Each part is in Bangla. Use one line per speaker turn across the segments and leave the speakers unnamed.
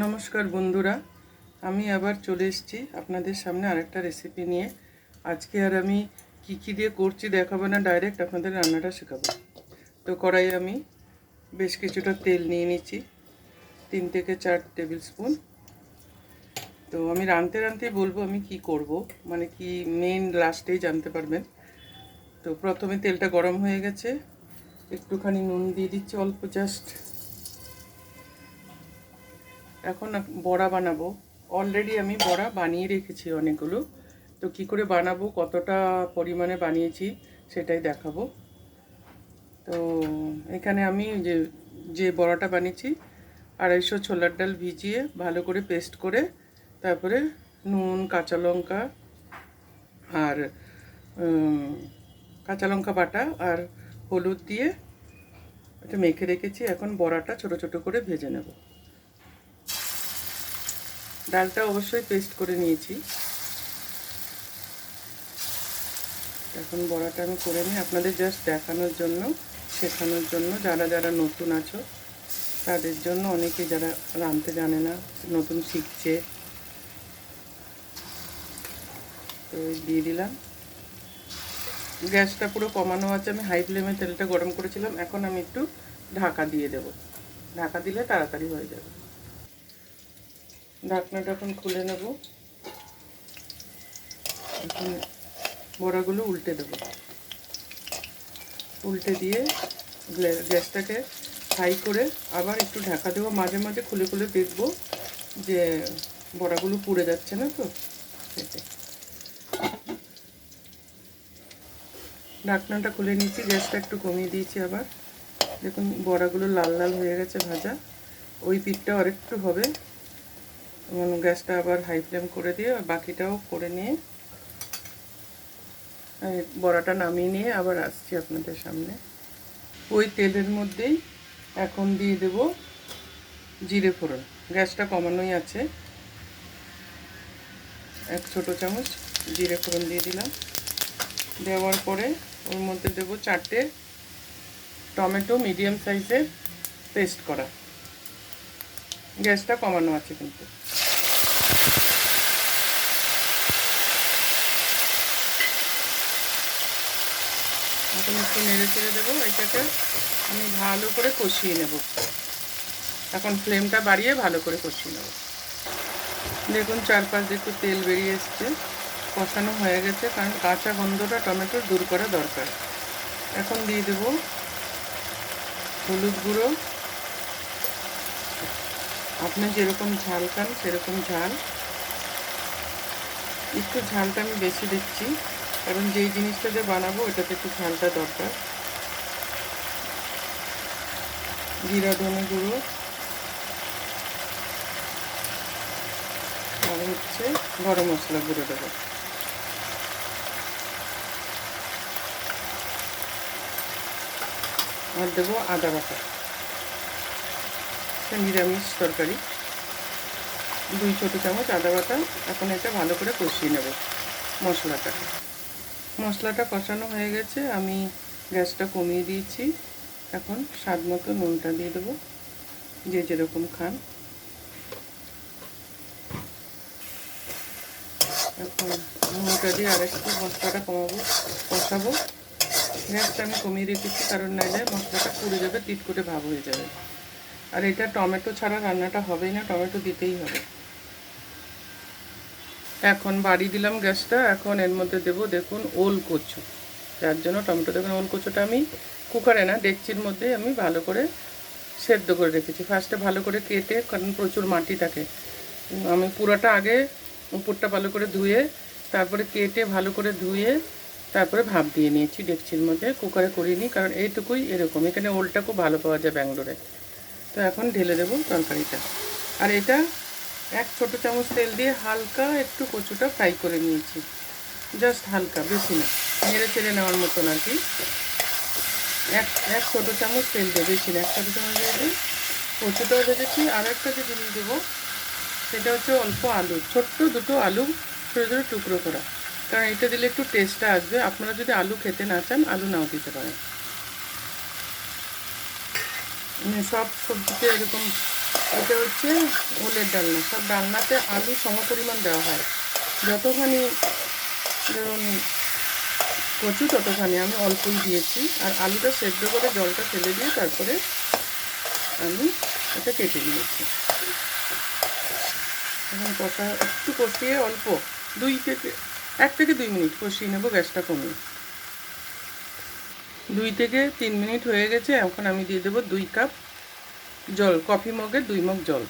নমস্কার বন্ধুরা, আমি আবার চলে এসেছি আপনাদের সামনে আরেকটা রেসিপি নিয়ে। আজকে আর আমি কী দিয়ে করছি দেখাবো না, ডাইরেক্ট আপনাদের রান্নাটা শেখাবো। তো কড়াইয়ে আমি বেশ কিছুটা তেল নিয়ে নিচ্ছি, 3 থেকে 4 টেবিল স্পুন। তো আমি রাঁধতেই বলবো আমি কি করব, মানে কি মেন লাস্টেই জানতে পারবেন। তো প্রথমে তেলটা গরম হয়ে গেছে, একটুখানি নুন দিয়ে দিচ্ছি অল্প, জাস্ট। এখন বড়া বানাবো। অলরেডি আমি বড়া বানিয়ে রেখেছি অনেকগুলো। তো কি করে বানাবো, কতটা পরিমাণে বানিয়েছি সেটাই দেখাবো। তো এখানে আমি যে বড়াটা বানিয়েছি, 250 ছোলার ডাল ভিজিয়ে ভালো করে পেস্ট করে, তারপরে নুন, কাঁচা লঙ্কা আর কাঁচা লঙ্কা বাটা আর হলুদ দিয়ে এটা মেখে রেখেছি। এখন বড়াটা ছোট ছোট করে ভেজে নেব। ডালটা অবশ্যই পেস্ট করে নিয়েছি। এখন বড়াটা আমি করে নিই আপনাদের জাস্ট দেখানোর জন্য, শেখানোর জন্য। যারা যারা নতুন আছো তাদের জন্য, অনেকে যারা রাঁধতে জানে না, নতুন শিখছে। তো দিয়ে দিলাম। গ্যাসটা পুরো কমানো আছে, আমি হাই ফ্লেমে তেলটা গরম করেছিলাম। এখন আমি একটু ঢাকা দিয়ে দেব, ঢাকা দিলে তাড়াতাড়ি হয়ে যাবে। ঢাকনাটা এখন খুলে নেব। এখন বড়াগুলো উল্টে দেবো, উল্টে দিয়ে গ্যাসটাকে হাই করে আবার একটু ঢাকা দেবো। মাঝে মাঝে খুলে খুলে দেখবো যে বড়াগুলো পুড়ে যাচ্ছে না তো, সেটাই। ঢাকনাটা খুলে নিয়েছি, গ্যাসটা একটু কমিয়ে দিয়েছি। আবার দেখুন বড়াগুলো লাল লাল হয়ে গেছে ভাজা। ওই পিঠটাও আরেকটু হবে। গ্যাসটা আবার হাই ফ্লেম করে দিয়ে বাকিটাও করে নিয়ে বড়াটা নামিয়ে নিয়ে আবার আসছি আপনাদের সামনে। ওই তেলের মধ্যেই এখন দিয়ে দেব জিরে ফোড়ন। গ্যাসটা কমানোই আছে। 1 ছোট চামচ জিরে ফোড়ন দিয়ে দিলাম। দেওয়ার পরে ওর মধ্যে দেবো 4টে টমেটো, মিডিয়াম সাইজের পেস্ট করা। গ্যাসটা কমানো আছে কিন্তু। এখন একটু নেড়ে চেড়ে দেবো। এটাকে আমি ভালো করে কষিয়ে নেব। এখন ফ্লেমটা বাড়িয়ে ভালো করে কষিয়ে নেব। দেখুন চারপাশ দিয়ে একটু তেল বেরিয়ে এসছে, কষানো হয়ে গেছে। কারণ কাঁচা গন্ধটা টমেটোর দূর করা দরকার। এখন দিয়ে দেব হলুদ গুঁড়ো। আপনি যেরকম ঝাল খান সেরকম ঝাল। একটু ঝালটা আমি বেশি দিচ্ছি, কারণ যেই জিনিসটা যে বানাবো ওটাতে একটু ঝালটা দরকার। জিরা ধনে গুঁড়ো আর হচ্ছে গরম মশলা গুঁড়ো দেবো। আর দেবো আদা বাটা। নিরামিষ তরকারি, 2 ছোট চামচ আদা বাটা। এখন এটা ভালো করে কষিয়ে নেব মশলাটাকে। মশলাটা কষানো হয়ে গেছে, আমি গ্যাসটা কমিয়ে দিয়েছি। এখন স্বাদ মতো নুনটা দিয়ে দেবো, যে যেরকম খান। এখন নুনটা দিয়ে আরেকটু মশলাটা কষাবো। গ্যাসটা আমি কমিয়ে রেখেছি, কারণ নাহলে মশলাটা পুড়ে যাবে, তিত করে ভাব হয়ে যাবে। আর এটা টমেটো ছাড়া রান্নাটা হবেই না, টমেটো দিতেই হবে। এখন বাড়িয়ে দিলাম গ্যাসটা। এখন এর মধ্যে দেবো দেখুন ওল কচু। যার জন্য টমেটো, দেখুন ওল কচুটা আমি কুকারে না ডেকচির মধ্যে আমি ভালো করে সেদ্ধ করে রেখেছি। ফার্স্টে ভালো করে কেটে, কারণ প্রচুর মাটি থাকে, আমি পুরোটা আগে উপরটা ভালো করে ধুয়ে, তারপরে কেটে ভালো করে ধুয়ে, তারপরে ভাপ দিয়ে নিয়েছি ডেকচির মধ্যে। কুকারে করিনি, কারণ এইটুকুই এরকম। এখানে ওলটা খুব ভালো পাওয়া যায় ব্যাঙ্গালোরে। তো এখন ঢেলে দেবো তরকারিটা। আর এটা 1 ছোট চামচ তেল দিয়ে হালকা একটু কচুটা ফ্রাই করে নিয়েছি, জাস্ট হালকা, বেশি না, নেড়ে চেড়ে নেওয়ার মতন আর কি। এক ছোট চামচ তেল দিয়ে, বেশি না, 1 ছোট চামচ দিয়ে কচুটাও ভেজেছি। আর একটা যে জিনিস দেবো সেটা হচ্ছে অল্প আলু, ছোট্ট 2টো আলু ছোটো ছোটো টুকরো করা। কারণ এটা দিলে একটু টেস্টটা আসবে। আপনারা যদি আলু খেতে না চান, আলু নাও দিতে পারেন। সব সবজিতে এরকম এটা হচ্ছে ওলের ডালনা। সব ডালনাতে আলু সমপরিমাণ দেওয়া হয়। যতখানি ধরুন কচু ততখানি, আমি অল্পই দিয়েছি। আর আলুটা সেদ্ধ করে জলটা ফেলে দিয়ে তারপরে আমি এটা কেটে নিয়েছি। এখন একটু কষিয়ে অল্প 1 থেকে 2 মিনিট কষিয়ে নেবো, গ্যাসটা কমিয়ে। 2 থেকে 3 মিনিট হয়ে গেছে। এখন আমি দিয়ে দেবো 2 কাপ জল, কফি মগে 2 মগ জল।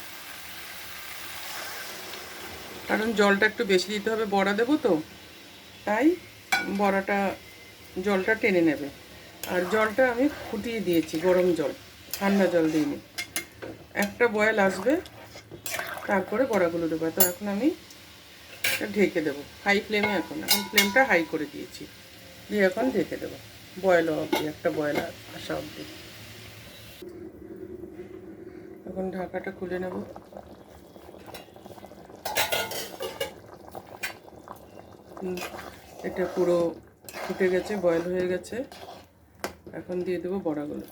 কারণ জলটা একটু বেশি দিতে হবে, বড়া দেবো তো, তাই বড়াটা জলটা টেনে নেবে। আর জলটা আমি ফুটিয়ে দিয়েছি, গরম জল, ঠান্ডা জল দিইনি। একটা বয়েল আসবে, তারপরে বড়াগুলো দেবো। তো এখন আমি ঢেকে দেবো হাই ফ্লেমে। এখন ফ্লেমটা হাই করে দিয়েছি, দিয়ে এখন ঢেকে দেবো বয়েল অবধি, একটা বয়েল আসা অবধি। এখন ঢাকাটা খুলে নেব। এটা পুরো ফুটে গেছে, বয়েল হয়ে গেছে। এখন দিয়ে দেবো বড়াগুলো।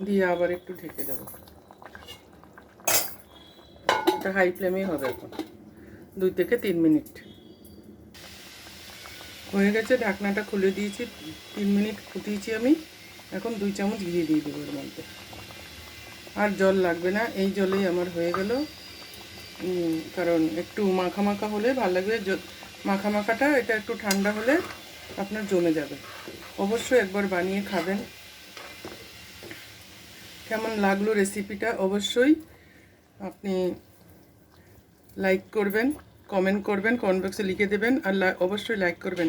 দিয়ে আবার একটু ঢেকে দেবো। এটা হাই ফ্লেমেই হবে এখন 2 থেকে 3 মিনিট হয়ে গেছে। ঢাকনাটা খুলে দিয়েছি, 3 মিনিট ফুটিয়েছি আমি। এখন 2 চামচ ঘি দিয়ে দেবো এর মধ্যে। আর জল লাগবে না, এই জলেই আমার হয়ে গেল। কারণ একটু মাখা মাখা হলে ভালো লাগবে। মাখা মাখাটা এটা একটু ঠান্ডা হলে আপনার জমে যাবে। অবশ্যই একবার বানিয়ে খাবেন। কেমন লাগলো রেসিপিটা অবশ্যই আপনি লাইক করবেন, কমেন্ট করবেন, কমেন্ট বক্সে লিখে দেবেন। আর অবশ্যই লাইক করবেন,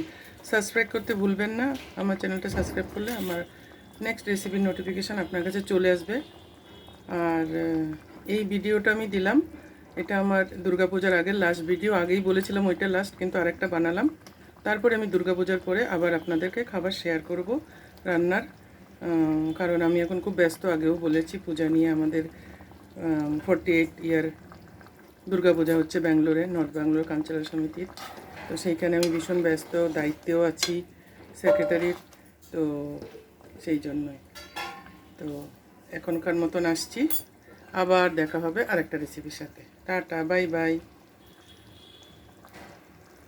সাবস্ক্রাইব করতে ভুলবেন না। আমার চ্যানেলটা সাবস্ক্রাইব করলে আমার নেক্সট রেসিপির নোটিফিকেশান আপনার কাছে চলে আসবে। আর এই ভিডিওটা আমি দিলাম, এটা আমার দুর্গাপূজার আগের লাস্ট ভিডিও। আগেই বলেছিলাম ওইটা লাস্ট, কিন্তু আরেকটা বানালাম। তারপরে আমি দুর্গাপূজার পরে আবার আপনাদেরকে খাবার শেয়ার করব রান্নার। কারণ আমি এখন খুব ব্যস্ত, আগেও বলেছি পূজা নিয়ে। আমাদের 48 ইয়ার দুর্গাপূজা হচ্ছে ব্যাঙ্গালোরে, নর্থ ব্যাঙ্গালোর কালচারাল সমিতির। তো সেইখানে আমি ভীষণ ব্যস্ত, দায়িত্বেও আছি সেক্রেটারির। তো সেই জন্যই তো এখনকার মতন আসছি। আবার দেখা হবে আরেকটা রেসিপির সাথে। Tata, bye bye.